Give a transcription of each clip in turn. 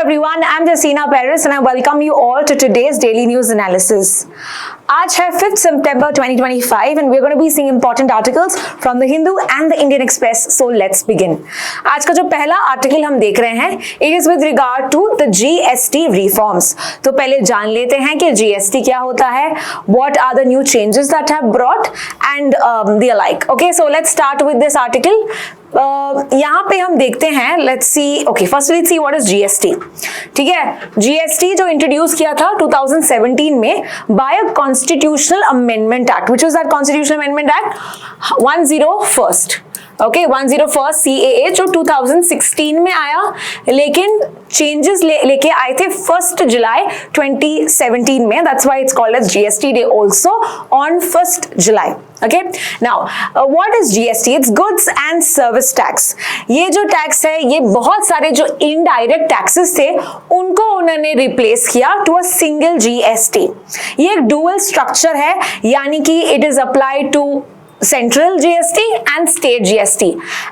everyone, I'm Jasina Paris and I welcome you all to today's daily news analysis. आज है 5th September 2025 and we're going to be seeing important articles from the Hindu and the Indian Express. So let's begin. आज का जो पहला article हम देख रहे हैं it is with regard to the GST reforms. तो पहले जान लेते हैं कि GST क्या होता है, what are the new changes that have brought and the alike. Okay, so let's start with this article. यहाँ पे हम देखते हैं let's see okay first let's see what is GST. ठीक है, जीएसटी जो इंट्रोड्यूस किया था 2017 में by a constitutional amendment act, which was that constitutional amendment act 101st. Okay 101st CAA जो 2016 में आया, लेकिन चेंजेस लेके आए थे 1st जुलाई 2017 में. That's why it's called as GST day also on 1st July. Okay, now what is GST? It's goods and service tax. ये जो टैक्स है ये बहुत सारे जो इनडायरेक्ट टैक्सेस थे उनको उन्होंने रिप्लेस किया टू अ सिंगल GST. ये एक डुअल स्ट्रक्चर है, यानी कि it is applied to central GST and state GST,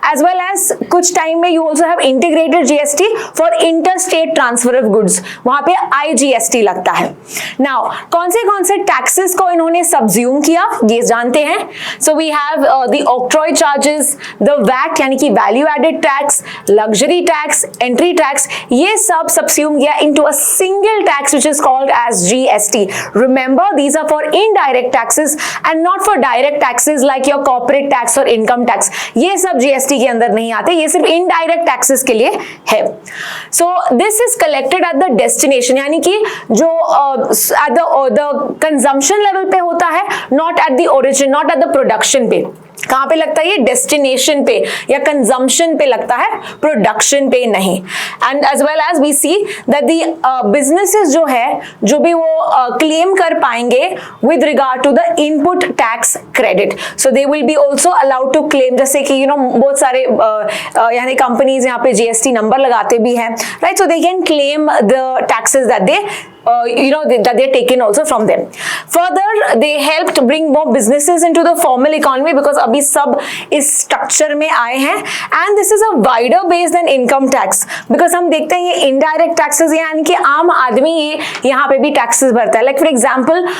as well as कुछ टाइम में you also have integrated GST for interstate transfer of goods. वहां पे IGST लगता है. Now कौन से टैक्सेस को इन्होंने subsume किया ये जानते हैं. So we have the octroi charges, the VAT यानी कि value added tax, luxury tax, entry tax, ये सब subsume किया into a single tax which is called as GST. Remember these are for indirect taxes and not for direct taxes like your corporate tax और income tax. ये सब GST के अंदर नहीं आते, ये सिर्फ इनडायरेक्ट टैक्सेस के लिए है. सो this is collected at the destination, यानी कि जो एट द कंजम्पशन लेवल पे होता है, not at the origin, not at the production पे. कहां पे लगता है ये? डेस्टिनेशन पे या कंजम्पशन पे लगता है, प्रोडक्शन पे नहीं. And as well as we see that the businesses जो है जो भी वो क्लेम कर पाएंगे with regard to the input tax credit, so they will be also allowed to claim. जैसे कि यू नो बहुत सारे यानी कंपनीज यहाँ पे जीएसटी नंबर लगाते भी हैं, right? So they can claim the taxes that they that they're taken also from them. Further, they helped bring more businesses into the formal economy because अभी सब इस structure में आए हैं. And this is a wider base than income tax because हम देखते हैं ये indirect taxes यानी कि आम आदमी ये यहाँ पे भी taxes भरता है. Like for example,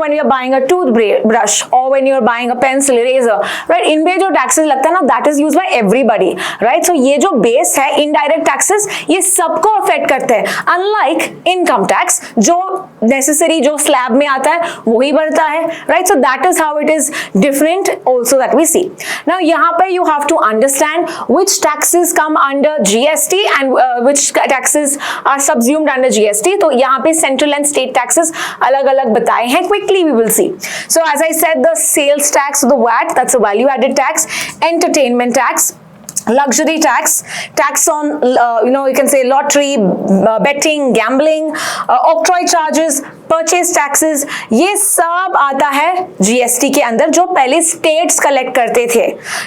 when you're buying a toothbrush or when you're buying a pencil, eraser, right? इन पे जो taxes लगता है ना, that is used by everybody, right? So ये जो base है indirect taxes ये सबको affect करते हैं. Unlike income tax जो नेसेसरी जो स्लैब में आता है वही बढ़ता है, right? So that is how it is different also that we see. Now यहाँ पे you have to understand which taxes come under GST and which taxes are subsumed under GST. तो यहाँ पे सेंट्रल एंड स्टेट टैक्सेस अलग अलग बताए हैं. Quickly we will see. So as I said, the sales tax, the VAT, that's a value added tax, entertainment tax, luxury tax on you can say lottery, betting, gambling, octroi charges, purchase taxes, ये सब आता है GST के अंदर जो पहले states collect करते थे,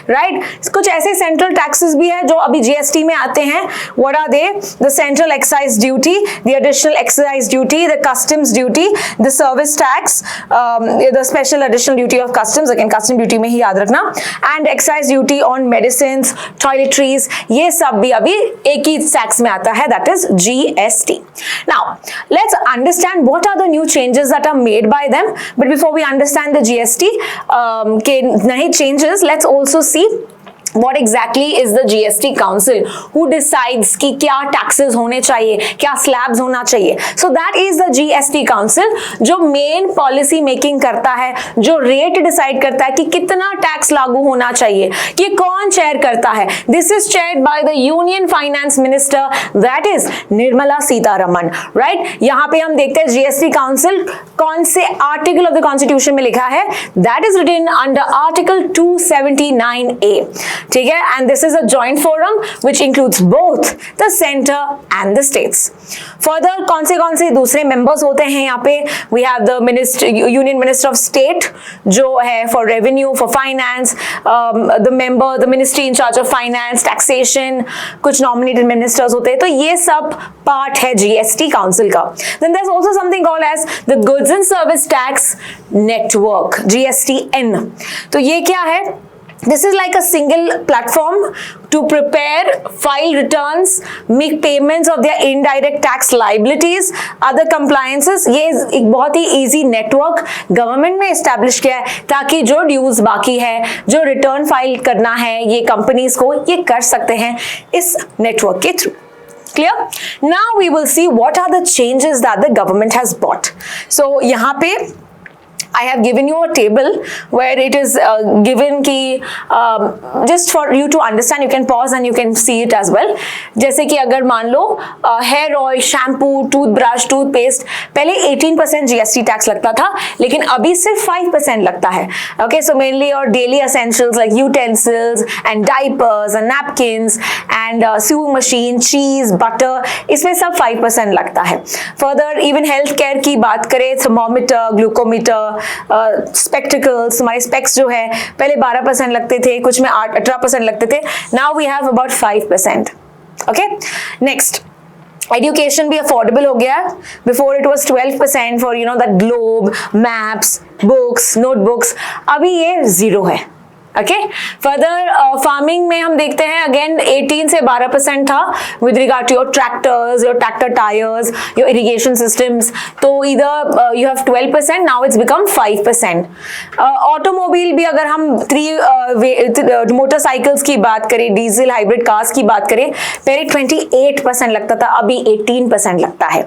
राइट? कुछ ऐसे सेंट्रल टैक्सेस भी है जो अभी जीएसटी में आते हैं. What are they? The central excise duty, the additional excise duty, the customs duty, the service tax, the special additional duty of customs, again custom duty में ही याद रखना, and excise duty on medicine, toiletries, ये सब भी अभी एक ही tax में आता है, that is GST. Now let's understand what are the new changes that are made by them, but before we understand the GST के नए changes, let's also see what exactly is the GST Council, who decides कि क्या taxes होने चाहिए, क्या slabs होना चाहिए. So that is the GST Council जो main policy making करता है, जो rate decide करता है कि कितना tax लागू होना चाहिए, कि कौन chair करता है. This is chaired by the Union Finance Minister, that is Nirmala Sitharaman, right? यहाँ पे हम देखते हैं GST Council कौन से article of the Constitution में लिखा है. That is written under Article 279A. ठीक है, and this is a joint forum which includes both the center and the states. Further कौन से दूसरे members होते हैं यहाँ पे? We have the Union Minister of State जो है for revenue, for finance, the ministry in charge of finance, taxation, कुछ nominated ministers होते हैं. तो ये सब part है GST Council का. Then there's also something called as the Goods and Service Tax Network, GSTN. तो ये क्या है? This is like a single platform to prepare, file returns, make payments of their indirect tax liabilities, other compliances. ये एक बहुत ही easy network government में establish किया है ताकि जो ड्यूज बाकी है, जो रिटर्न फाइल करना है ये कंपनीज को, ये कर सकते हैं इस नेटवर्क के through. Clear? Now we will see what are the changes that the government has brought. So यहाँ पे I have given you a table where it is given कि just for you to understand, you can pause and you can see it as well. जैसे कि अगर मान लो hair oil, shampoo, toothbrush, toothpaste पहले 18% GST tax लगता था, लेकिन अभी सिर्फ 5% लगता है. Okay, so mainly your daily essentials like utensils and diapers and napkins and sewing machine, cheese, butter, इसमें सब 5% लगता है. Further, even health care की बात करें, thermometer, glucometer, स्पेक्टिकल्स, हमारे स्पेक्स जो है पहले 12% लगते थे, कुछ में 18% लगते थे. Now we have about 5%. Okay, next, education भी अफोर्डेबल हो गया. Before it was 12% for that globe, maps, books, notebooks, अभी ये 0 है. ओके, फर्दर फार्मिंग में हम देखते हैं अगेन 18 से 12% था with regard to your tractors, your tractor tyres, your irrigation systems. तो इधर you have 12%, now it's become 5%. Automobile भी अगर हम 3 मोटरसाइकिल्स की बात करें, डीजल हाइब्रिड कार्स की बात करें, पहले 28% लगता था, अभी 18% लगता है.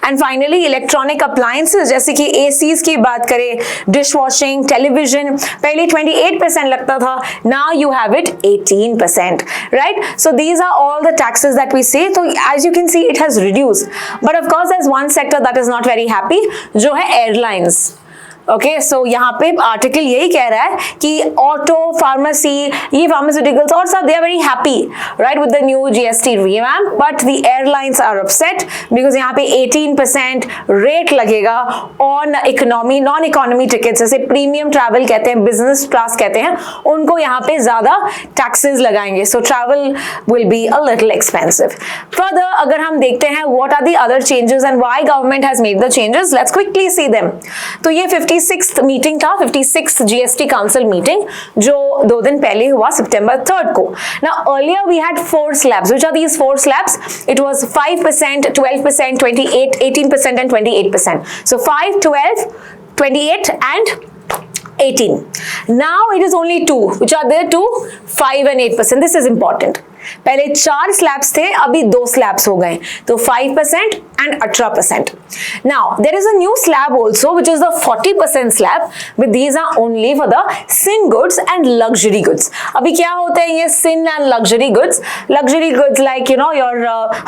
एंड फाइनली इलेक्ट्रॉनिक अप्लायंसेस जैसे कि एसीज की बात करें, डिश वॉशिंग, टेलीविजन, पहले 28% लगता था, now you have it 18%, right? So these are all the taxes that we say. So as you can see, it has reduced, but of course there's one sector that is not very happy, जो है airlines. Okay, so यहाँ पे article यही कह रहा है कि auto, pharmacy, ये फार्मास्यूटिकल्स और सब, they are very happy right with the new GST revamp, but the airlines are upset because यहाँ पे 18% रेट लगेगा on economy, non economy tickets, जैसे प्रीमियम ट्रैवल कहते हैं, बिजनेस क्लास कहते हैं, उनको यहाँ पे ज्यादा टैक्सेस लगाएंगे. So travel will be a little expensive. Further अगर हम देखते हैं what are the other changes and why government has made the changes, let's quickly see them. तो ये 56th मीटिंग था, 56th जीएसटी काउंसिल मीटिंग, जो 2 दिन पहले हुआ September 3rd को. Now earlier we had 4 slabs. Which are these 4 slabs? It was 5%, 12%, 28, 18% and 28%. So 5, 12, 28 and 18. Now it is only 2. Which are there 2? 5 and 8%. This is important. पहले 4 slabs थे, अभी 2 slabs हो गए, तो 5% and 18%. Now there is a new slab also which is the 40% slab, but these are only for the sin goods and luxury goods. अभी क्या होते हैं ये sin and luxury goods? Luxury goods like your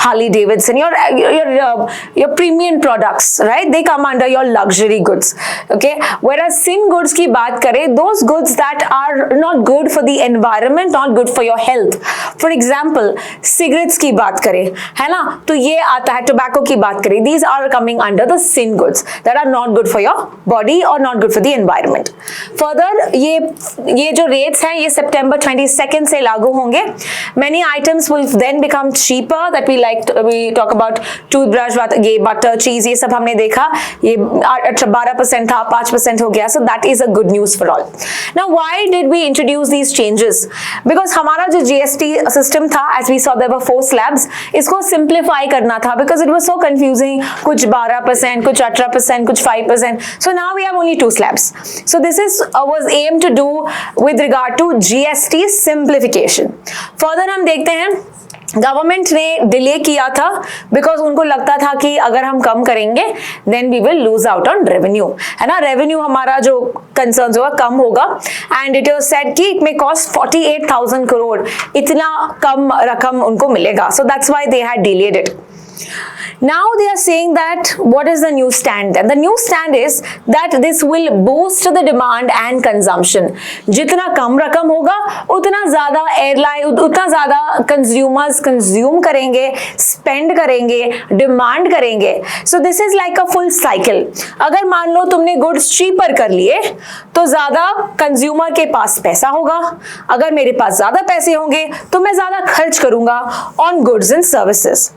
Harley Davidson, your premium products, right? They come under your luxury goods. Okay, whereas sin goods की बात करें, those goods that are not good for the environment, not good for your health. For example, cigarettes की बात करें, है ना, तो ये आता है, टोबैको की बात करें, these are coming under the sin goods that are not good for your body or not good for the environment. Further, ये जो rates हैं ये September 22nd से लागू होंगे. Many items will then become cheaper that we talk about toothbrush, ये butter, cheese, ये सब हमने देखा, ये 12% था, 5% हो गया. So that is a good news for all. Now why did we introduce these changes? Because हमारा जो GST सिस्टम था, as we saw there were 4 slabs, इसको सिंप्लीफाई करना था because it was so confusing, कुछ 12%, कुछ 18%, कुछ 5%. So now we have only 2 slabs. So this was aimed to do with regard to GST simplification. Further हम देखते हैं गवर्नमेंट ने डिले किया था बिकॉज उनको लगता था कि अगर हम कम करेंगे then we will lose out on revenue, है ना, रेवेन्यू हमारा जो कंसर्न होगा कम होगा. एंड इट वाज सेड कि इट मे कॉस्ट 48,000 करोड़, इतना कम रकम उनको मिलेगा. So that's why they had delayed it. Now they are saying that what is the new stand? And the new stand is that this will boost the demand and consumption. जितना कम रकम होगा उतना ज़्यादा एयरलाइन, उतना ज़्यादा consumers consume करेंगे, spend करेंगे, demand करेंगे. So this is like a full cycle. अगर मान लो तुमने गुड्स चीपर कर लिए तो ज़्यादा कंज्यूमर के पास पैसा होगा, अगर मेरे पास ज़्यादा पैसे होंगे तो मैं ज़्यादा खर्च करूंगा ऑन गुड्स एंड सर्विसेज,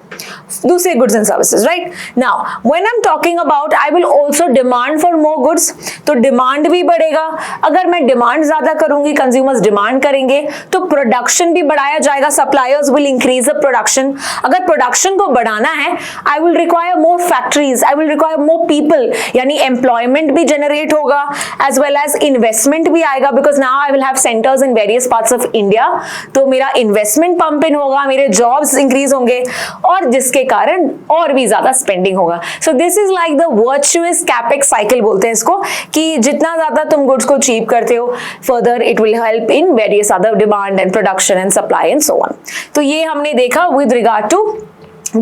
दूसरे goods and services, right? Now when I'm talking about I will also demand for more goods, तो डिमांड भी बढ़ेगा. अगर मैं डिमांड ज्यादा करूंगी, कंज्यूमर्स डिमांड करेंगे, तो प्रोडक्शन भी बढ़ाया जाएगा. Suppliers will increase the production. अगर प्रोडक्शन को बढ़ाना है, I will require more factories, I will require more people, यानी एम्प्लॉयमेंट भी जनरेट होगा, एज वेल एज इन्वेस्टमेंट भी आएगा, because now I will have centres in various parts of India. तो मेरा इन्वेस्टमेंट पंप इन होगा, मेरे जॉब्स इंक्रीज होंगे, और जिसके कारण और भी ज्यादा स्पेंडिंग होगा. सो this is like the virtuous capex cycle बोलते हैं इसको, कि जितना ज्यादा तुम गुड्स को चीप करते हो, further it will help in various other demand and production and supply and so on. तो ये हमने देखा with regard to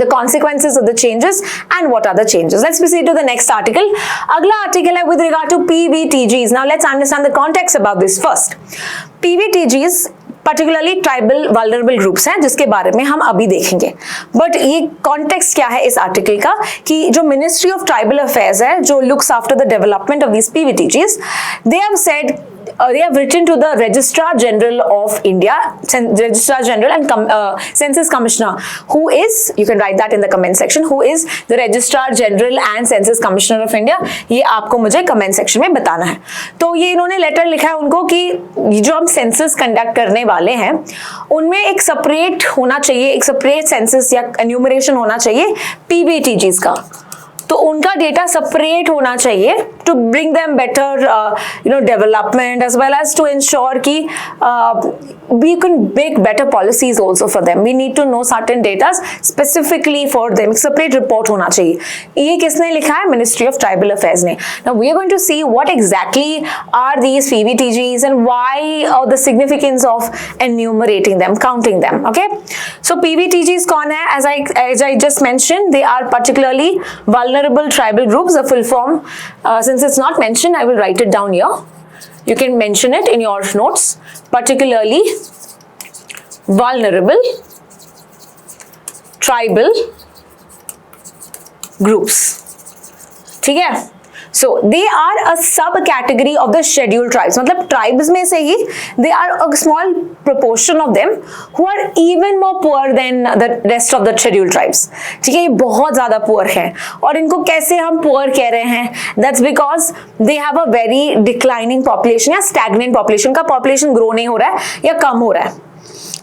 the consequences of the changes and what are the changes. Let's proceed to the next article. अगला article है with regard to PVTGs. Now let's understand the context about this first. PVTGs particularly tribal vulnerable groups हैं, जिसके बारे में हम अभी देखेंगे. But ये कॉन्टेक्स्ट क्या है इस आर्टिकल का, कि जो मिनिस्ट्री ऑफ ट्राइबल अफेयर्स है, जो looks after the development of these PVTGs, they have said they have written to the Registrar General of India, Registrar General and Census Commissioner, who is, you can write that in the comment section, who is the Registrar General and Census Commissioner of India. ये आपको मुझे comment section में बताना है. तो ये इन्होंने letter लिखा है उनको कि जो हम सेंसस कंडक्ट करने वाले हैं, उनमें एक सेपरेट होना चाहिए, एक सेपरेट सेंसस या एन्यूमरेशन होना चाहिए PVTGs का. तो उनका डेटा सेपरेट होना चाहिए to bring them better development, as well as to ensure कि we can make better policies also for them. We need to know certain data specifically for them. एक separate report होना चाहिए. ये किसने लिखा है? Ministry of Tribal Affairs ने. Now we are going to see what exactly are these PVTGs and why the significance of enumerating them, counting them. Okay. So PVTGs कौन है? As I just mentioned, they are particularly vulnerable tribal groups. The full form, since it's not mentioned, I will write it down here. You can mention it in your notes. Particularly vulnerable tribal groups. ठीक है? So they are a sub category of the scheduled tribes. मतलब tribes में से ही they are a small proportion of them who are even more poor than the rest of the scheduled tribes. ठीक है, ये बहुत ज़्यादा poor हैं. और इनको कैसे हम poor कह रहे हैं? That's because they have a very declining population या stagnant population. का population grow नहीं हो रहा है या कम हो रहा है.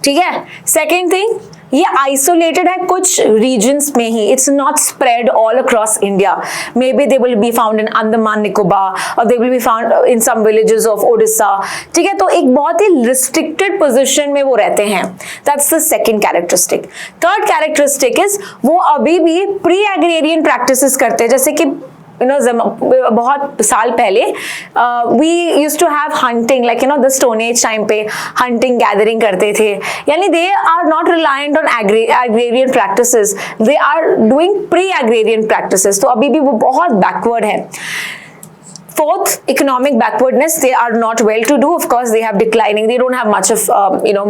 ठीक है. Second thing, ये आइसोलेटेड है कुछ रीजन्स में ही. It's not spread all across India. May be they will be found in Andaman Nicobar और they will be found in some villages of Odisha. ठीक है, तो एक बहुत ही रिस्ट्रिक्टेड पोजीशन में वो रहते हैं. That's the second characteristic. Third characteristic is वो अभी भी प्री एग्रेरियन प्रैक्टिसेस करते हैं. जैसे कि बहुत साल पहले we used to have hunting, like the Stone Age time पे hunting gathering करते थे. यानी they are not reliant on agrarian practices, they are doing pre-agrarian practices. तो अभी भी वो बहुत backward है. Fourth, economic backwardness. They are not well to do. Of course, they have declining. They don't have much of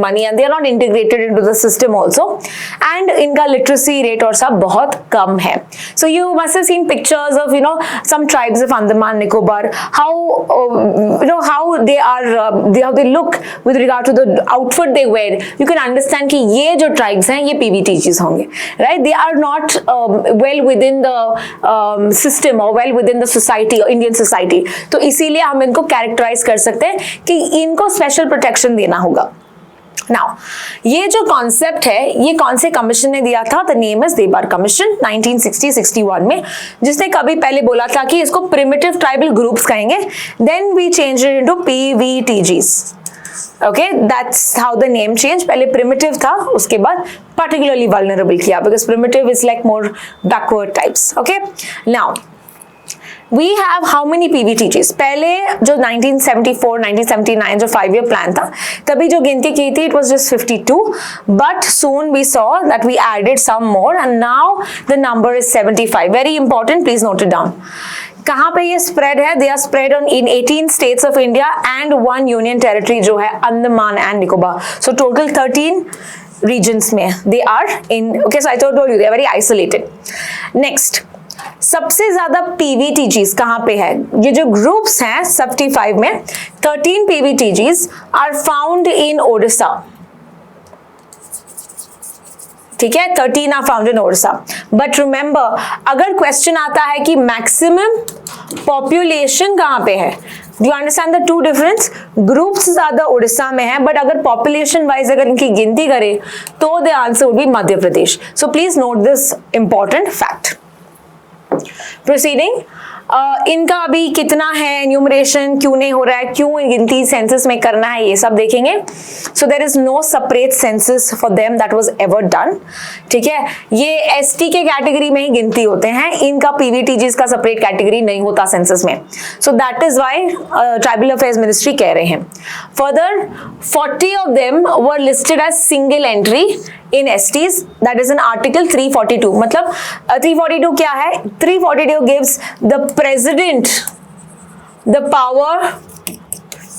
money, and they are not integrated into the system also. And इनका literacy rate और सब बहुत कम है. So you must have seen pictures of some tribes of Andaman Nicobar. How how they are how they look with regard to the outfit they wear. You can understand कि ये जो tribes हैं ये PVTGs होंगे, right? They are not well within the system or well within the society or Indian society. तो इसीलिए हम इनको कैरेक्टराइज कर सकते हैं कि इनको स्पेशल प्रोटेक्शन देना होगा. नाउ ये जो कॉन्सेप्ट है ये कौन से कमीशन ने दिया था? The name is Dhebar commission 1960-61 में, जिसने कभी पहले बोला था कि इसको प्रिमिटिव ट्राइबल ग्रुप्स कहेंगे. Then we change it into PVTGs. Okay, that's how the name change. पहले प्रिमिटिव था, उसके बाद पर्टिकुलरली वल्नरेबल किया, because primitive is like more backward types. Okay, now we have how many PVTGs? पहले जो 1974-1979 जो 5-year plan था, तभी जो गिनती की थी it was just 52, but soon we saw that we added some more and now the number is 75. Very important, please note it down. कहाँ पे ये स्प्रेड है? They are spread on in 18 states of India and 1 union territory जो है Andaman and Nicobar. So total 13 regions में they are in. Okay, so I told you they are very isolated. Next, सबसे ज्यादा PVTGs कहां पे है? ये जो ग्रुप्स हैं 75 में 13 PVTGs are found in Odisha. ठीक है, 13 are found in Odisha. But remember, अगर क्वेश्चन आता है कि मैक्सिमम पॉपुलेशन कहाँ पे है, do you understand the two difference? Groups ज्यादा उड़ीसा में है, बट अगर पॉपुलेशन वाइज अगर इनकी गिनती करें तो the answer would be Madhya Pradesh. So please note this important fact. Proceeding, इनका अभी कितना है एन्यूमरेशन, क्यों नहीं हो रहा है, क्यों गिनती सेंसस में करना है, ये सब देखेंगे। So there is no separate census for them that was ever done. ठीक है, ये एसटी के कैटेगरी में ही गिनती होते हैं, इनका पीवीटीजीज का सेपरेट कैटेगरी नहीं होता सेंसस में। So that is why tribal affairs ministry कह रहे हैं। Further 40 of them were listed as single entry in STs, that is in article 342। मतलब 342 क्या है? 342 gives the president the power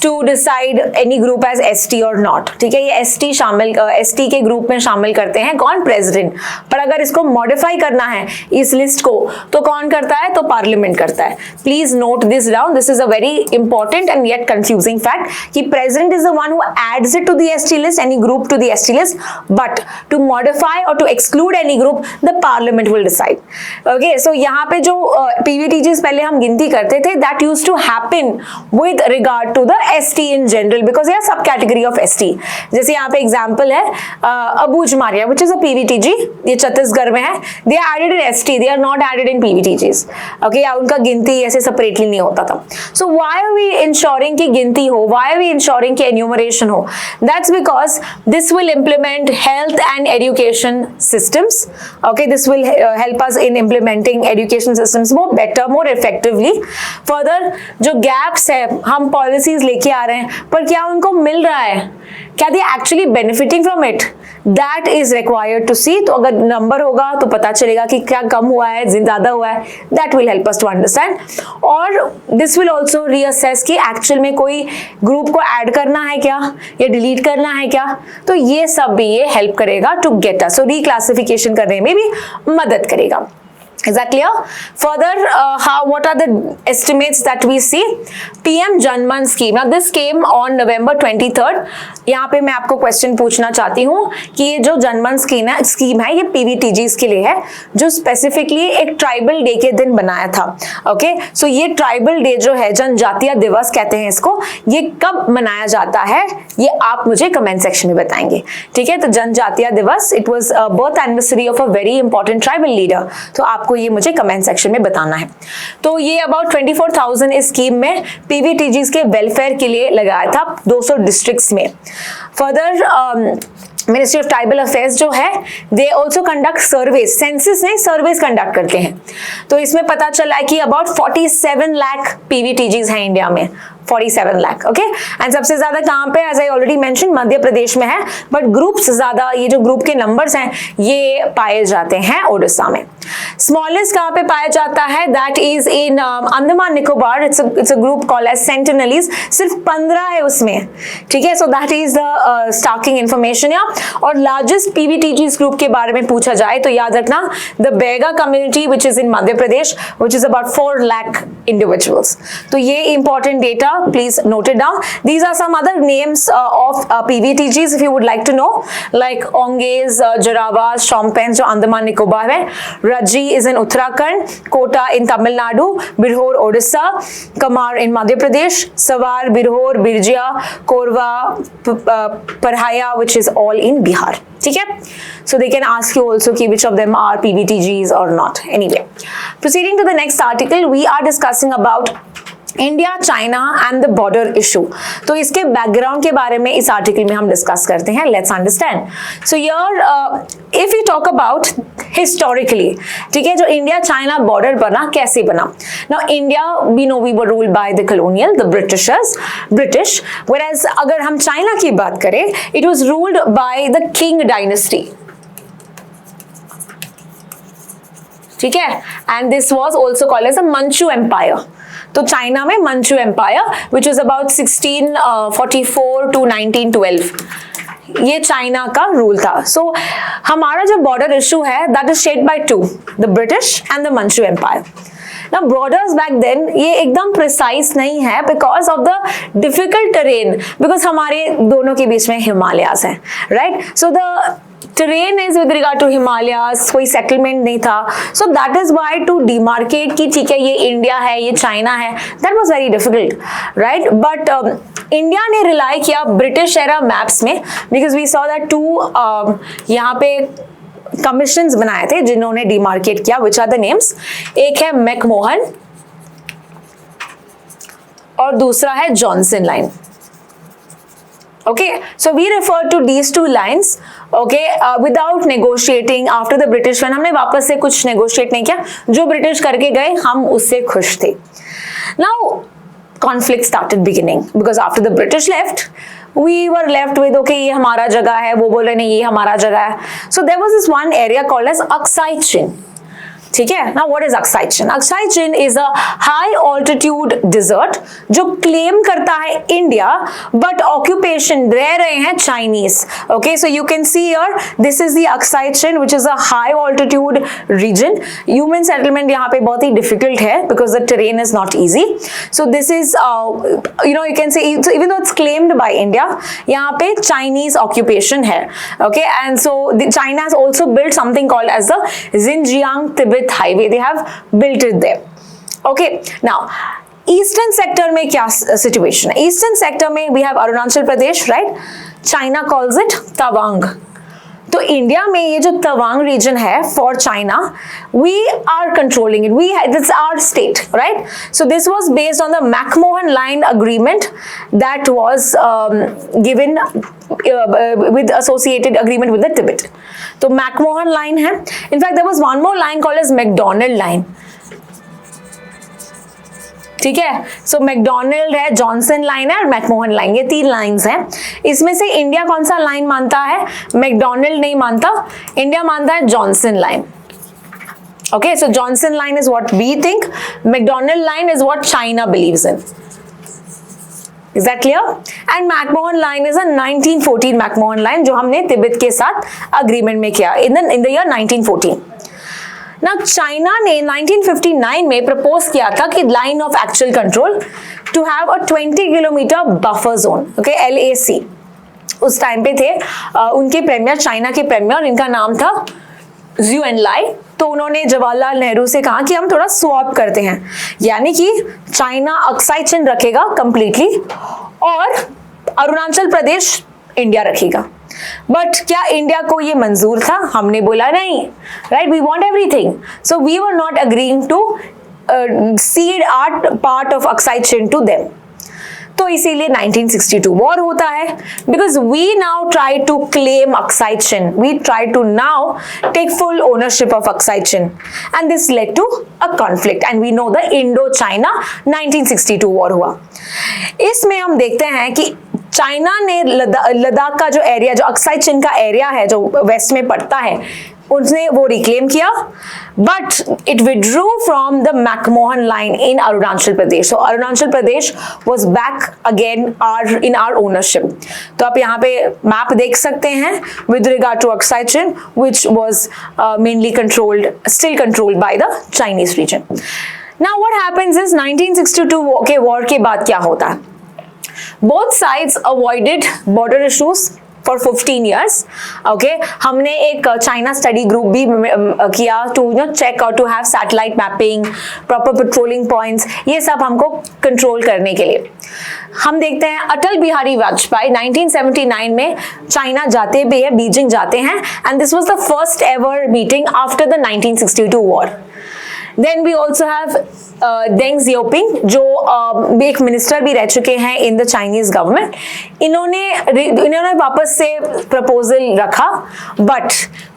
to decide any group as ST or not। ठीक है, ये ST शामिल ST के ग्रुप में शामिल करते हैं कौन? प्रेसिडेंट। पर अगर इसको मॉडिफाई करना है इस लिस्ट को तो कौन करता है? तो पार्लियामेंट करता है। Please note this down, this is a very important and yet confusing fact कि president is the one who adds it to the ST list, any group to the ST list, but to modify और to exclude any group the parliament will decide. Okay, so यहाँ पे जो PVTGs पहले हम गिनती करते थे, that used to happen with regard to the ST in general because they are सब कैटेगरी ऑफ ST। जैसे यहाँ पे एग्जांपल है अबूज Maria which is a PVTG, ये छत्तीसगढ़ में है, they are added in ST, they are not added in PVTGs। okay, या उनका गिनती ऐसे सेपरेटली नहीं होता था। so why are we ensuring कि गिनती हो, why are we ensuring कि enumeration हो? that's because this will implement health and education systems। okay, this will help us in implementing education systems more better, more effectively। further जो gaps है, हम policies लेके आ रहे हैं पर क्या उनको मिल रहा है, क्या they actually benefiting from it, that is required to see. तो अगर नंबर होगा तो पता चलेगा कि क्या कम हुआ है, ज्यादा हुआ है, that will help us to understand. और दिस विल ऑल्सो रीअसेस कि एक्चुअल में कोई ग्रुप को ऐड करना है क्या या डिलीट करना है क्या, तो ये सब भी ये हेल्प करेगा to get us, so reclassification करने में भी मदद करेगा। Is that clear? Further, what are the estimates that we see? PM Janman scheme. Now this came on November 23rd। यहाँ पे मैं आपको क्वेश्चन पूछना चाहती हूँ कि ये जो जनमन स्कीम है ये पीवीटीजीज के लिए है, जो स्पेसिफिकली एक ट्राइबल डे के दिन बनाया था। ओके, सो ये ट्राइबल डे जो है, जनजातीय दिवस कहते हैं इसको, ये कब मनाया जाता है ये आप मुझे कमेंट सेक्शन में बताएंगे। ठीक है, तो जनजातीय दिवस, it was birth anniversary of a very important tribal leader, तो आपको ये मुझे कमेंट सेक्शन में बताना है। तो ये अबाउट 24,000 इस स्कीम में पीवीटीजीज के वेलफेयर के लिए लगाया था 200 डिस्ट्रिक्ट्स में। Further ministry of tribal affairs जो है, they also conduct surveys, census नहीं सर्वेज कंडक्ट करते हैं। तो इसमें पता चला है कि अबाउट 47 लाख पीवीटीजीज हैं इंडिया में, 47 लाख। ओके, एंड सबसे ज्यादा कहां पे, as I already mention, Madhya Pradesh में है, बट ग्रुप्स ज्यादा, ये जो ग्रुप के नंबर्स हैं ये पाए जाते हैं ओडिशा में। स्मॉलेस्ट कहां पे पाया जाता है, that is in Andaman Nicobar, it's a group called as Sentinelese, सिर्फ 15 है उसमें। ठीक है, so that is the startling information. या और लार्जेस्ट पीवीटीजीज ग्रुप के बारे में पूछा जाए तो याद रखना, the Baiga community which is in Madhya Pradesh, which is about 4 lakh individuals. तो ये important data, please note it down. These are some other names of PVTGs if you would like to know, like Onges, Jaravas, Shompens जो अंडमान निकोबार है, Raji is in Uttarakhand, Kota in Tamil Nadu, Birhor Odisha, Kamar in Madhya Pradesh, Sawar, Birhor, Birjia, Korwa, Parhaya which is all in Bihar. ठीक है, so they can ask you also कि which of them are PVTGs or not. Anyway, proceeding to the next article, we are discussing about India China and the border issue. तो इसके background के बारे में इस article में हम discuss करते हैं। Let's understand. So here if you talk about historically, ठीक है, जो इंडिया चाइना बॉर्डर बना कैसे बना। Now India we know we were ruled by the colonial, the British, whereas अगर हम चाइना की बात करें, it was ruled by the Qing dynasty. ठीक है, and this was also called as a Manchu empire. तो चाइना में Manchu empire which is about 1644 to 1912, ये चाइना का रूल था। सो हमारा जो बॉर्डर इशू है that is shared by two, the British and the Manchu empire. Now borders back then ये एकदम प्रिसाइज नहीं है because of the difficult terrain, because हमारे दोनों के बीच में हिमालयाज हैं, right. So the terrain is with regard to Himalayas, कोई settlement नहीं था, so that is why to demarcate कि ठीक है ये इंडिया है ये चाइना है, that was very difficult, right? But India ने रिलाई किया ब्रिटिश एरा मैप्स में, because we saw that two यहाँ पे कमीशंस बनाए थे जिन्होंने डिमार्केट किया, which are the names, एक है मैकमोहन और दूसरा है Johnson line. Okay, so we refer to these two lines, okay, without negotiating after the British when हमने वापस से कुछ negotiate नहीं किया, जो ब्रिटिश करके गए हम उससे खुश थे. Now conflict started beginning because after the British left, we were left with okay ये हमारा जगह है, वो बोल रहे नहीं ये हमारा जगह है. So there was this one area called as Aksai Chin. ठीक है. Now what is Aksai Chin? Aksai Chin is a high altitude desert जो claim करता है इंडिया, but occupation रह रहे हैं Chinese. Okay, so you can see here this is the Aksai Chin which is a high altitude region. Human settlement यहाँ पे बहुत ही difficult है because the terrain is not easy. So this is you can say so even though it's claimed by India, यहाँ पे Chinese occupation है. Okay, and so China has also built something called as the Xinjiang Tibet highway. They have built it there. Okay, now eastern sector में क्या situation है? Eastern sector में we have Arunachal Pradesh, right? China calls it Tawang. तो India में ये जो Tawang reason है for China, we are controlling it. It's our state, right? So this was based on the McMahon Line agreement that was given with associated agreement with the Tibet. तो McMahon Line है. In fact, there was one more line called as McDonald Line. ठीक है. सो McDonald है, Johnson line है और McMahon line, ये तीन lines हैं. इसमें से इंडिया कौन सा लाइन मानता है? मैकडोनल्ड नहीं मानता, इंडिया मानता है Johnson line. Okay, so Johnson line is what we think, McDonald line is what China believes in. Is that clear? And McMahon line is a 1914 McMahon line जो हमने तिब्बत के साथ agreement में किया in the year 1914. Now China ने 1959 में propose किया था कि line of actual control to have a 20 kilometre buffer zone. Okay, LAC उस टाइम पे थे उनके प्रेमियर, चाइना के प्रेमियर, इनका नाम था ज़ू एनलाई. तो उन्होंने जवाहरलाल नेहरू से कहा कि हम थोड़ा स्वैप करते हैं, यानी कि चाइना अक्साई चिन रखेगा कंप्लीटली और अरुणाचल प्रदेश इंडिया रखेगा. बट क्या इंडिया को ये मंजूर था? हमने बोला नहीं, right? We want everything, so we were not agreeing to cede our part of Aksai Chin to them. तो इसीलिए 1962 वॉर होता है, because we now try to claim Aksai Chin, we try to now take full ownership of Aksai Chin, and this led to a conflict, and we know the Indo China 1962 war हुआ. इसमें हम देखते हैं कि चाइना ने लद्दाख का जो एरिया, जो अक्साई चिन का एरिया है जो वेस्ट में पड़ता है, उसने वो रिक्लेम किया, but it withdrew from the McMahon line in Arunachal Pradesh. So Arunachal Pradesh was back again in our ownership. तो आप यहाँ पे मैप देख सकते हैं with regard to Aksai Chin which was mainly controlled, still controlled by the Chinese region. Now what happens is 1962 के war के बाद क्या होता है? Both sides avoided border issues for 15 years. Okay, हमने एक चाइना स्टडी ग्रुप भी किया to check out, to have satellite mapping, proper patrolling points, ये सब हमको कंट्रोल करने के लिए. हम देखते हैं अटल बिहारी वाजपेयी 1979 में चाइना जाते भी है, बीजिंग जाते हैं, and this was the first ever meeting after the 1962 war. Then we also have Deng Xiaoping जो एक मिनिस्टर भी रह चुके हैं इन द चाइनीज गवर्नमेंट. इन्होंने वापस से प्रपोजल रखा, बट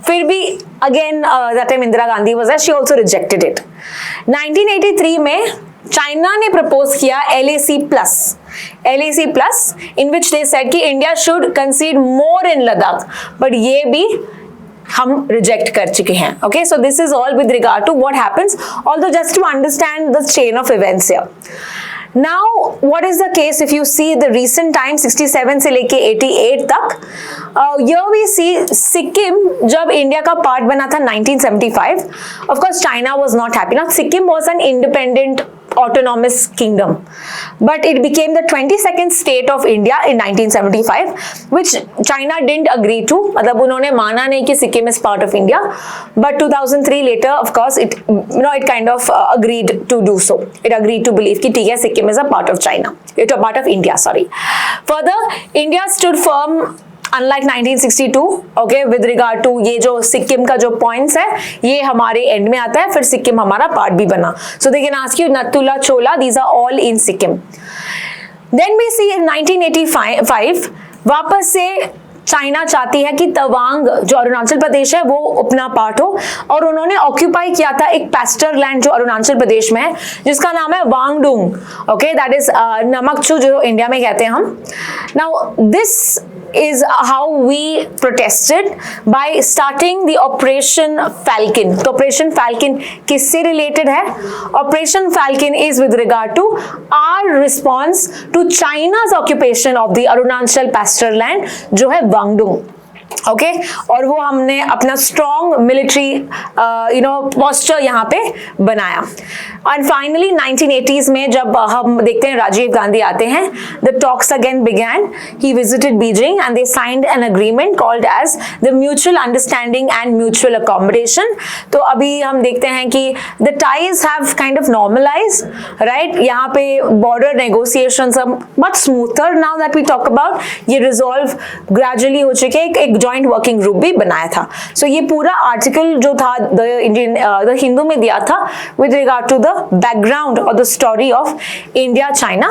फिर भी again that time Indira Gandhi was there, she also rejected it. 1983 में चाइना ने प्रपोज किया LAC plus in which they said कि India should concede more in Ladakh, but ये भी हम रिजेक्ट कर चुके हैं. Okay, so this is all with regard to what happens, although just to understand the chain of events here. Now what is the case if you see the recent time 67 से लेके 88 तक, here we सी सिक्किम जब India का part बना था 1975, of course China was not happy. Now Sikkim was an independent autonomous kingdom, but it became the 22nd state of India in 1975, which China didn't agree to. मतलब उन्होंने माना नहीं कि Sikkim is part of India, but 2003 later, of course, it it kind of agreed to do so. It agreed to believe कि ठीक है, Sikkim is a part of China, it's a part of India. Sorry. Further, India stood firm unlike 1962, okay, with regard to ये जो सिक्किम का जो points है ये हमारे एंड में आता है, फिर सिक्किम हमारा पार्ट भी बना. So they can ask you Nathula, Chola, these are all in Sikkim. Then we see in 1985 वापस से चाइना चाहती है कि तवांग जो अरुणाचल प्रदेश है वो अपना पार्ट हो, और उन्होंने ऑक्यूपाई किया था एक पैस्टर लैंड जो अरुणाचल प्रदेश में है जिसका नाम है वांगडुंग. ओके, दैट इज नमकचू जो इंडिया में कहते हैं हम. Now this is how we protested by starting the Operation Falcon. तो Operation Falcon किससे related है? Operation Falcon is with regard to our response to China's occupation of the Arunachal pasture land जो है वांगडुंग. Okay, और वो हमने अपना strong military posture यहाँ पे बनाया. एंड फाइनली 1980s में जब हम देखते हैं राजीव गांधी आते हैं, the talks again began. He visited Beijing and they signed an agreement called as the mutual understanding and mutual accommodation. तो अभी हम देखते हैं कि the ties have kind of normalised, right. यहाँ पे border negotiations are much smoother now that we talk about. ये resolve gradually हो चुके हैं. एक जॉइंट वर्किंग ग्रुप भी बनाया था. सो ये पूरा आर्टिकल जो था द हिंदू में दिया था with regard to the background or the story of India-China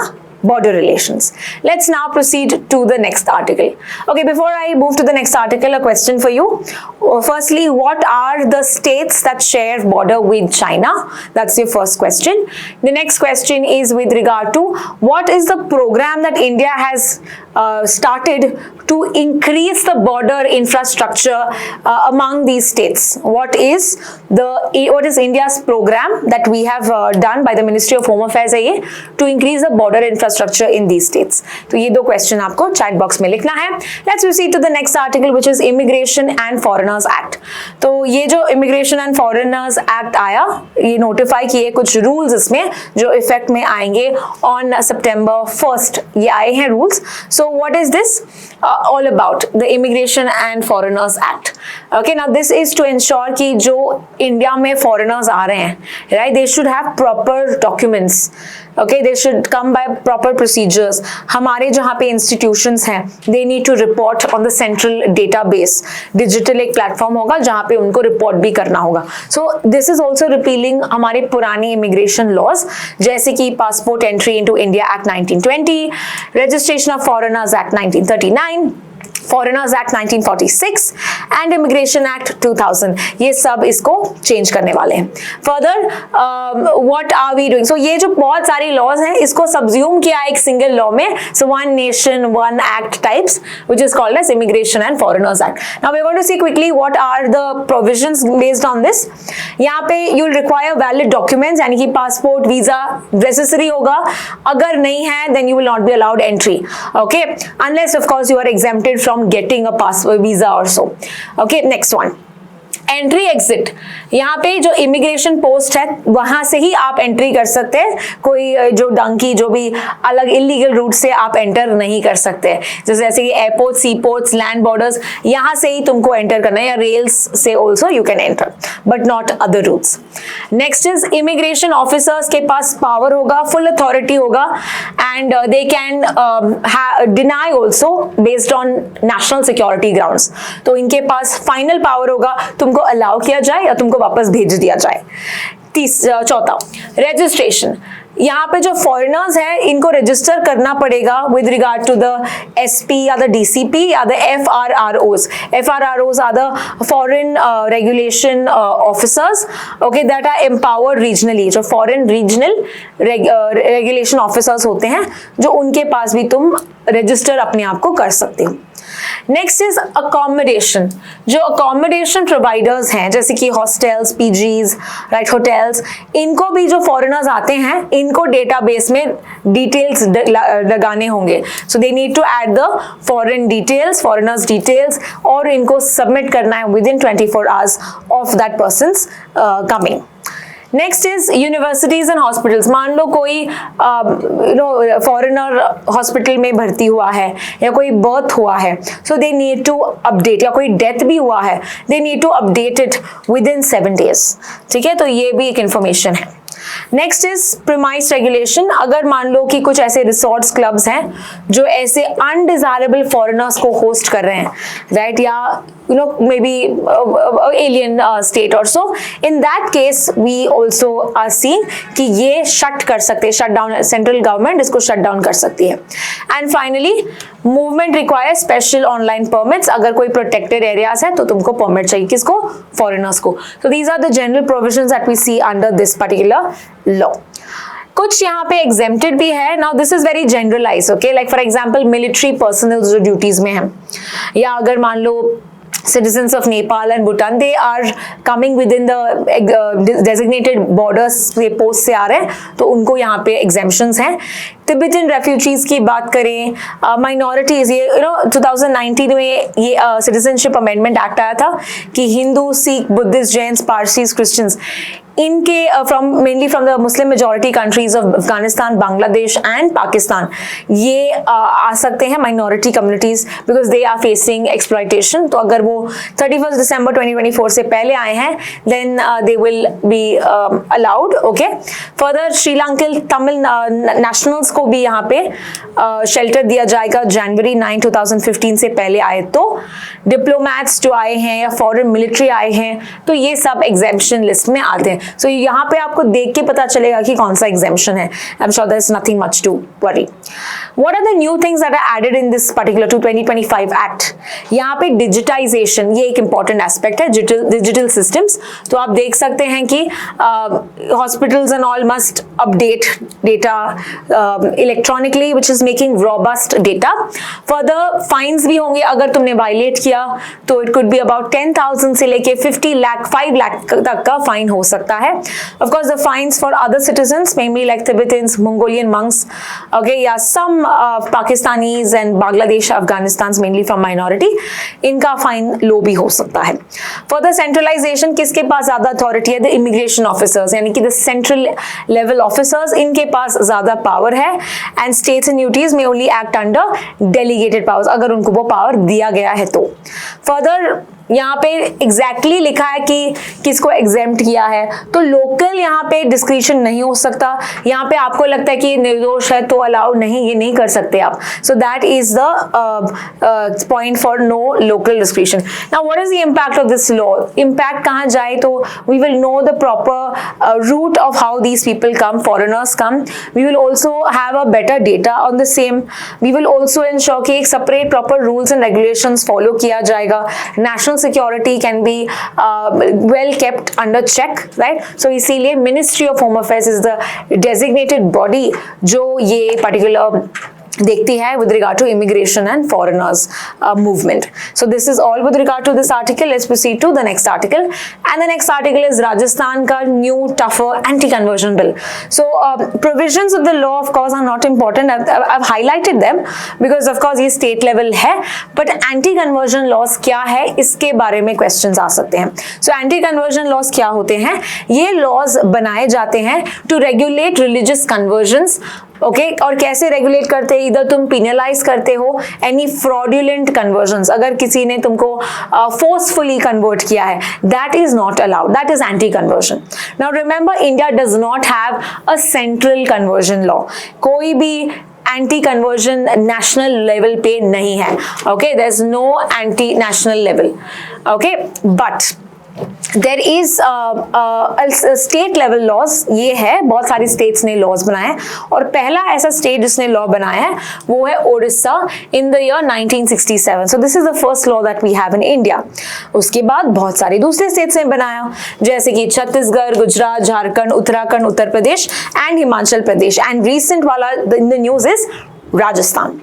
border relations. Let's now proceed to the next article. Okay, before I move to the next article, a question for you. Firstly, what are the states that share border with China? That's your first question. The next question is with regard to what is the program that India has started to increase the border infrastructure among these states. What is India's program that we have done by the Ministry of Home Affairs to increase the border infrastructure in these states? तो ये दो question आपको chat box में लिखना है. Let's proceed to the next article which is Immigration and Foreigners Act. तो ये जो Immigration and Foreigners Act आया, ये नोटिफाई किए कुछ रूल्स इसमें जो इफेक्ट में आएंगे ऑन September 1st. ये आए हैं rules. So what is this all about? The Immigration and Foreigners Act. Okay, now this is to ensure कि जो इंडिया में foreigners आ रहे हैं, right, they should have proper documents. Okay, they should come by proper procedures. हमारे जहाँ पे institutions हैं, they need to report on the central database. Digital एक platform होगा जहाँ पे उनको report भी करना होगा. So this is also repealing हमारे पुरानी immigration laws जैसे कि Passport Entry into India Act 1920, Registration of Foreigners Act 1939, Foreigners Act 1946 and Immigration Act 2000. ये सब इसको चेंज करने वाले हैं. Further, what are we doing? So ये जो बहुत सारी laws हैं इसको subsume किया एक single law में. So one nation, one act types, which is called as Immigration and Foreigners Act. Now we're going to see quickly what are the provisions based on this. यहाँ पे you'll require valid documents, यानी कि passport, visa necessary होगा. अगर नहीं है then you will not be allowed entry. Okay, unless of course you are exempted from getting a passport visa or so. Okay, next one. Entry exit. यहाँ पे जो immigration post है वहां से ही आप एंट्री कर सकते हैं. कोई जो डंकी जो भी अलग इलीगल रूट से आप एंटर नहीं कर सकते. जैसे कि एयरपोर्ट, सी पोर्ट्स, लैंड बॉर्डर्स, यहाँ से ही तुमको एंटर करना है, या रेल्स से also you can enter but not other routes. Next is immigration officers के पास पावर होगा, फुल अथॉरिटी होगा, and they can deny also based on national security grounds. तो इनके पास फाइनल पावर होगा, तुमको अलाउ किया जाए या तुमको वापस भेज दिया जाए. चौथा, रजिस्ट्रेशन. यहाँ पे जो फॉरेनर्स हैं इनको रजिस्टर करना पड़ेगा with regard to the SP या द डीसीपी या the FRROs. FRROs are the foreign regulation officers, okay, that are empowered regionally. जो फॉरेन रीजनल रेगुलेशन ऑफिसर्स होते हैं जो उनके पास भी तुम रजिस्टर अपने आप को कर सकते हो. Next is accommodation. जो अकोमोडेशन प्रोवाइडर्स हैं जैसे कि हॉस्टल्स, पीजीज, राइट, होटल्स, इनको भी जो फॉरेनर्स आते हैं इनको डेटाबेस में डिटेल्स लगाने होंगे. So they need to add the foreign details, foreigners details, और इनको सबमिट करना है within 24 hours of that person's coming. Next is universities and hospitals. मान लो कोई फॉरेनर हॉस्पिटल में भर्ती हुआ है या कोई बर्थ हुआ है, so they need to update, या कोई डेथ भी हुआ है, they need to update it within 7 days। ठीक है, तो ये भी एक इंफॉर्मेशन है। Next is premise regulation. अगर मान लो कि कुछ ऐसे रिसोर्ट्स क्लब्स हैं जो ऐसे अनडिजायरेबल फॉरेनर्स को होस्ट कर रहे हैं, राइट, या maybe alien state or so, in that case we also are seeing कि ये शट कर सकते हैं, शट डाउन, सेंट्रल गवर्नमेंट इसको शट डाउन कर सकती है। And finally movement require special online permits. अगर कोई प्रोटेक्टेड एरियाज है तो तुमको परमिट चाहिए, किसको? फॉरेनर्स को। तो these are the general provisions that we see under this particular law. कुछ यहाँ पे एग्जेम्प्टेड भी है। Now this is very generalise, okay, like for example military personnel जो ड्यूटीज में है, या अगर मान लो citizens of Nepal and Bhutan, they are coming within the designated borders, ये post से आ रहे हैं, तो उनको यहाँ पे exemptions हैं। तिब्बतन रेफ्यूजीज की बात करें, माइनॉरिटीज, ये 2019 में ये सिटीजनशिप अमेंडमेंट एक्ट आया था कि हिंदू, सिख, बुद्धिस्ट, जैन्स, पारसीज, क्रिश्चियंस, इनके mainly from the Muslim majority countries of Afghanistan, Bangladesh and Pakistan, ये आ सकते हैं minority communities, because they are facing exploitation. तो अगर वो 31 दिसंबर 2024 से पहले आए हैं, then they will be allowed, okay. Further Sri Lankan Tamil nationals को भी यहाँ पे शेल्टर दिया जाएगा जनवरी 9, 2015 से पहले आए तो। डिप्लोमैट्स जो आए हैं या फॉरेन मिलिट्री आए हैं, तो ये सब एग्जेम्पशन लिस्ट में आते हैं। सो यहाँ पे आपको देख के पता चलेगा कि कौन सा एग्जेम्पशन है। I am sure there is nothing much to worry. What are the new things that are added in this particular 2025 act? यहाँ पे डिजिटाइजेशन, ये एक इंपॉर्टेंट एस्पेक्ट है, डिजिटल सिस्टम्स। तो आप देख सकते हैं कि hospitals and all must update data electronically, which is making robust data. Further fines भी होंगे अगर तुमने वायलेट किया, तो इट कुड बी अबाउट 10,000 से लेके 50 लाख 5 लाख तक का फाइन हो सकता है। Of course, the fines for other citizens, mainly like Tibetans, Mongolian monks, okay, yeah, some Pakistanis and Bangladesh, Afghanistan's mainly from minority, इनका फाइन लो भी हो सकता है। Further centralization, किसके पास ज्यादा अथॉरिटी है? The immigration officers, यानी कि the central level officers, इनके पास ज्यादा पावर है। And states and UTs may only act under delegated powers, अगर उनको वो पावर दिया गया है तो। Further यहाँ पे एग्जैक्टली लिखा है कि किसको एग्जेम्प्ट किया है, तो लोकल यहाँ पे डिस्क्रिशन नहीं हो सकता। यहाँ पे आपको लगता है कि निर्दोष है तो अलाउ नहीं, ये नहीं कर सकते आप। So that is the point for no local discretion. Now what is the impact of this law? Impact कहाँ जाए तो we will know the proper route of how these people come, foreigners come. We will also have a better data on the same. We will also ensure कि एक separate proper rules and regulations follow किया जाएगा। National security can be well kept under check, right? So इसीलिए Ministry of Home Affairs is the designated body जो ये particular देखती है with regard to immigration and foreigners movement. So this is all with regard to this article. Let's proceed to the next article, and the next article is Rajasthan ka new tougher anti-conversion bill. So provisions of the law of course are not important. I've highlighted them because of course ये state level है, but anti-conversion laws क्या है इसके बारे में questions आ सकते हैं। So anti-conversion laws क्या होते हैं? ये laws बनाए जाते हैं to regulate religious conversions, okay और कैसे रेगुलेट करते हैं? इधर तुम पिनलाइज करते हो एनी फ्रॉडुलेंट कन्वर्जन्स, अगर किसी ने तुमको फोर्सफुली कन्वर्ट किया है, that is not allowed, that is anti conversion. Now remember, India does not have a central conversion law, कोई भी एंटी कन्वर्जन नेशनल लेवल पे नहीं है, okay, there is no anti national level, okay, but there is state level laws, ये है बहुत सारी states ने लॉज बनाए हैं, और पहला ऐसा स्टेट जिसने लॉ बनाया है वो है Odisha in the year 1967। So this is the first law that we have in India. उसके बाद बहुत सारे दूसरे स्टेट्स ने बनाया, जैसे कि Chhattisgarh, Gujarat, Jharkhand, Uttarakhand, Uttar Pradesh and Himachal Pradesh, and recent वाला in the news is Rajasthan.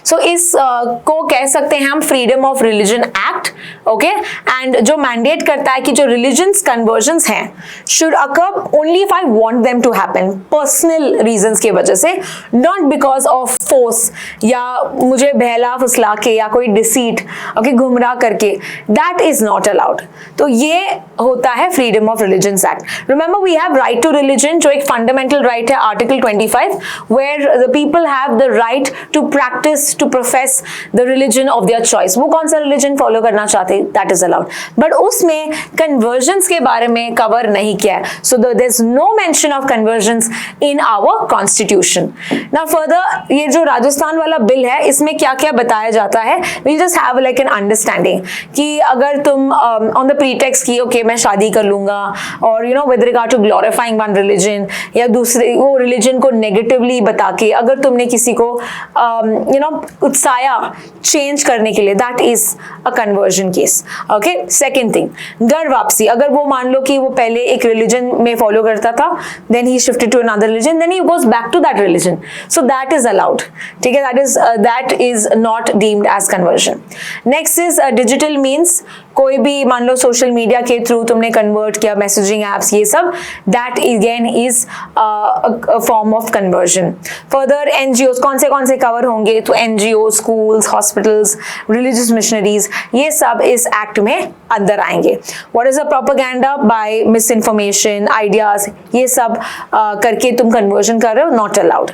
So इस को कह सकते हैं हम freedom of religion act, okay, and जो मैंडेट करता है कि जो रिलीजन्स कन्वर्जन्स हैं should occur only if I want them to happen, personal reasons की वजह से, नॉट बिकॉज ऑफ फोर्स या मुझे बहला फुसला के या कोई डिसीट, ओके, गुमराह करके, दैट इज नॉट अलाउड। तो ये होता है freedom of religion act. Remember we have right to religion, जो एक फंडामेंटल राइट है, article 25, where the people have the right to practise, to profess the religion of their choice. वो कौन सा रिलीजन फॉलो करना चाहते, दैट इज अलाउड, बट उसमें कन्वर्जन्स के बारे में कवर नहीं किया है। So there is no mention of conversions in our constitution. Now further ये जो राजस्थान वाला बिल है, इसमें क्या क्या बताया जाता है, we just have like an understanding कि अगर तुम ऑन द प्रीटेक्स्ट की ओके मैं शादी कर लूंगा, और you know with regard to glorifying one religion या दूसरे वो रिलीजन को नेगेटिवली बता के अगर तुमने किसी को यू नो उत्साया चेंज करने के लिए, that is a conversion case, okay. Second thing, घर वापसी, अगर वो मान लो कि वो पहले एक रिलीजन में फॉलो करता था, then he shifted to another religion, then he goes back to that religion, so that is allowed, ठीक है, that is not deemed as conversion. Next is digital means, कोई भी मान लो सोशल मीडिया के थ्रू तुमने कन्वर्ट किया, मैसेजिंग एप्स, ये सब, that again is a form of conversion. Further NGO कौन से कवर होंगे, तो NGO, schools, hospitals, religious missionaries, ये सब इस एक्ट में अंदर आएंगे। What is a propaganda, by misinformation, ideas, ये सब करके तुम कन्वर्जन कर रहे हो, नॉट अलाउड।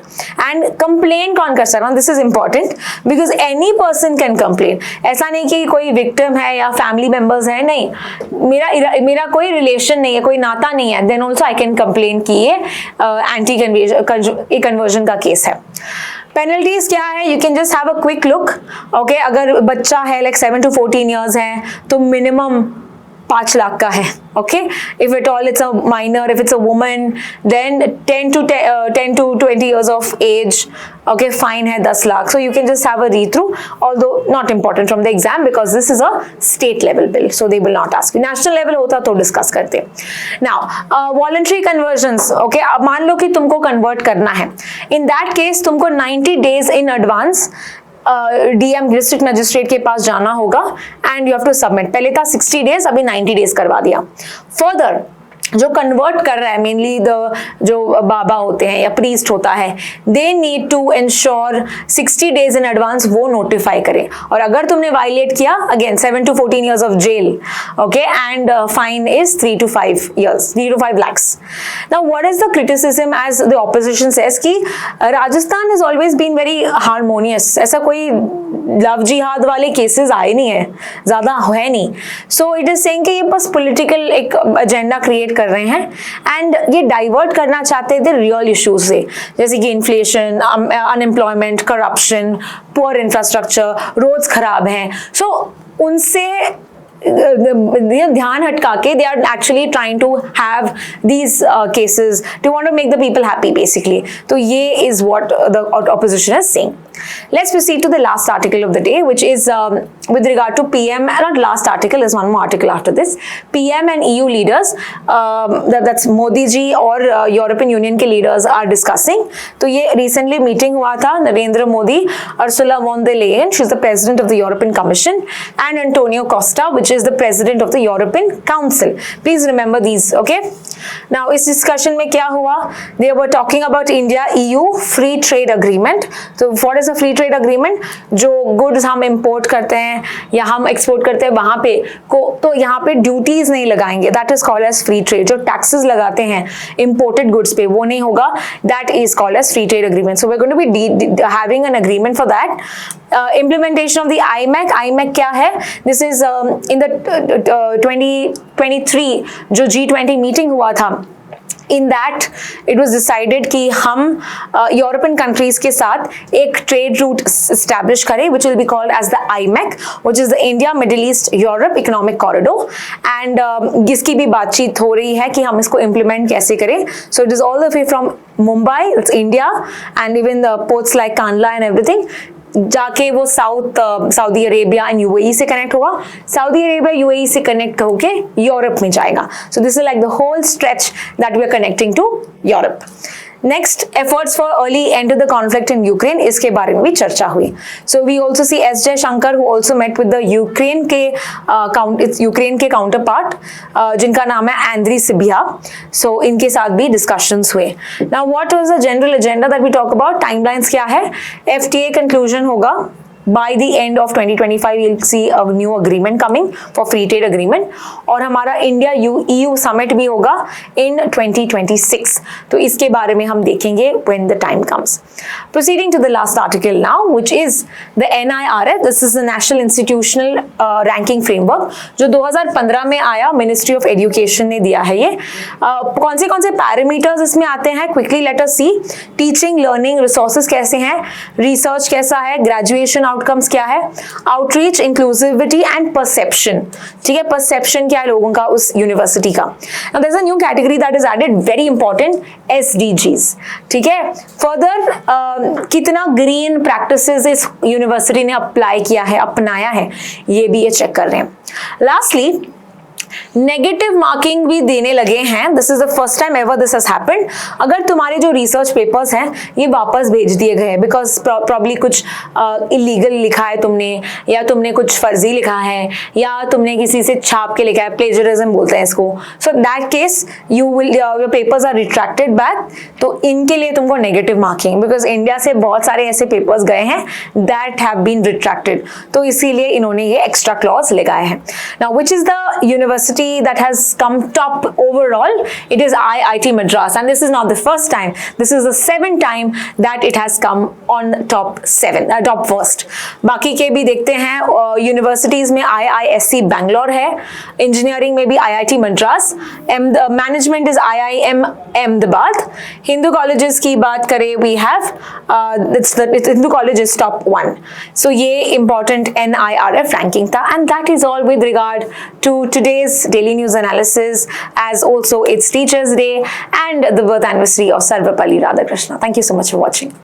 एंड कंप्लेन कौन कर सकता है, this is important because any person can complain. ऐसा नहीं कि कोई विक्टिम है या फैमिली मेंबर्स है, नहीं, मेरा कोई रिलेशन नहीं है, कोई नाता नहीं है, then also I can complain कि ये एंटी कन्वर्जन का केस है। पेनल्टीज क्या है, you can just have a quick look, okay. अगर बच्चा है लाइक 7 to 14 ईयर्स है तो मिनिमम 5 लाख का है, okay. If it all it's a minor, if it's a woman, then 10 to 20 years of age, okay, fine है 10 lakh. So you can just have a read through, although not important from the exam because this is a state level bill, so they will not ask you. National level होता तो discuss करते। Now voluntary convergence, okay, अब मान लो कि तुमको convert करना है, in that case तुमको 90 days in advance DM district magistrate के पास जाना होगा and you have to submit. पहले था 60 days, अभी 90 days करवा दिया। फर्दर जो कन्वर्ट कर रहा है, मेनली जो बाबा होते हैं या प्रीस्ट होता है, they need to ensure 60 days in advance वो नोटिफाई करें, और अगर तुमने वायलेट किया, again 7 to 14 years of jail, okay, and fine is 3 to 5 years, 3 to 5 lakhs। Now what is the criticism as the opposition says कि Rajasthan is always been very harmonious, ऐसा कोई love जिहाद वाले केसेस आए नहीं है, ज्यादा है नहीं। सो इट इज सेइंग कि ये बस पॉलिटिकल एक एजेंडा क्रिएट कर रहे हैं एंड ये डाइवर्ट करना चाहते थे रियल इश्यूज से, जैसे कि inflation, unemployment, corruption, poor infrastructure, roads खराब हैं। सो उनसे ध्यान हटका के they are actually trying to have these cases to want to make the people happy basically. तो ये is what the opposition is saying. Let's proceed to the last article of the day, which is with regard to PM, not last article, there's one more article after this. PM and EU leaders, that's Modi ji और European Union के leaders are discussing. तो ये recently meeting हुआ था, Narendra Modi, Ursula von der Leyen, she's the president of the European Commission, and Antonio Costa, which is the president of the European Council. Please remember these, okay? Now इस discussion में क्या हुआ? They were talking about India EU free trade agreement. So what is a free trade agreement? जो goods हम import करते हैं या हम export करते हैं वहां पे तो यहाँ पे duties नहीं लगाएंगे, that is called as free trade. जो taxes लगाते हैं imported goods पे वो नहीं होगा, that is called as free trade agreement. So we're going to be having an agreement for that. Implementation of the IMEC. IMEC क्या है? This is in the 2023 जो G20 मीटिंग हुआ था, in that it was decided कि हम European countries के साथ एक ट्रेड रूट establish करें which will be called as the IMEC, which is the India Middle East Europe Economic Corridor, and जिसकी भी बातचीत हो रही है कि हम इसको implement कैसे करें. So it is all the way from Mumbai, it's India, and even the ports like Kandla and everything, जाके वो सऊदी अरेबिया एंड यूएई से कनेक्ट होगा, सऊदी अरेबिया यूएई से कनेक्ट होके यूरोप में जाएगा. So this is like the whole stretch that we are connecting to Europe. Next, efforts for early end to the conflict in Ukraine, इसके बारे में भी चर्चा हुई. So we also see S Jaishankar who also met with the Ukraine के counterpart जिनका नाम है एंड्री सिबिया. सो इनके साथ भी डिस्कशंस हुए. Now what was the general agenda that we talk about? Timelines क्या है? FTA कंक्लूजन होगा. By the end of 2025, we'll see a new agreement coming for free trade agreement. और हमारा इंडिया EU summit भी होगा in 2026. तो इसके बारे में हम देखेंगे when the time comes. Proceeding to the last article now, which is the NIRF. This is the National Institutional Ranking Framework, जो 2015 में आया. Ministry of Education ने दिया है ये. कौन से पैरामीटर्स इसमें आते हैं? Quickly let us see. Teaching, learning, resources कैसे हैं? Research कैसा है? Graduation आउटकम्स क्या है? Outreach, inclusivity and perception. ठीक है, परसेप्शन क्या है लोगों का उस यूनिवर्सिटी का. Now there is a new category that is added, very important, SDGs. ठीक है, फर्दर कितना ग्रीन प्रैक्टिसेस इस यूनिवर्सिटी ने अप्लाई किया है, अपनाया है, ये भी ये चेक कर रहे हैं. लास्टली, नेगेटिव मार्किंग भी देने लगे हैं. This is the first time ever this has happened. अगर तुम्हारे जो रिसर्च पेपर्स हैं ये वापस भेज दिए गए हैं बिकॉज प्रॉब्ली कुछ इलीगल लिखा है तुमने, या तुमने कुछ फर्जी लिखा है, या तुमने किसी से छाप के लिखा है, प्लेजरिज्म बोलते हैं इसको. So that case you will your papers are retracted back. तो इनके लिए तुमको नेगेटिव मार्किंग, बिकॉज इंडिया से बहुत सारे ऐसे पेपर्स गए हैं दैट हैव बीन रिट्रैक्टेड, तो इसीलिए इन्होंने ये एक्स्ट्रा क्लॉज लगाए हैं. Now which is the university that has come top overall? It is IIT Madras, and this is not the first time. This is the 7th time that it has come on top first. बाकी के भी देखते हैं. Universities में IISc Bangalore है, engineering में भी IIT Madras, management is IIM Ahmedabad. Hindu colleges की बात करें, we have Hindu college is top 1. So ये important NIRF ranking था, and that is all with regard to today's daily news analysis, as also it's Teachers Day and the birth anniversary of Sarvapalli Radhakrishna. Thank you so much for watching.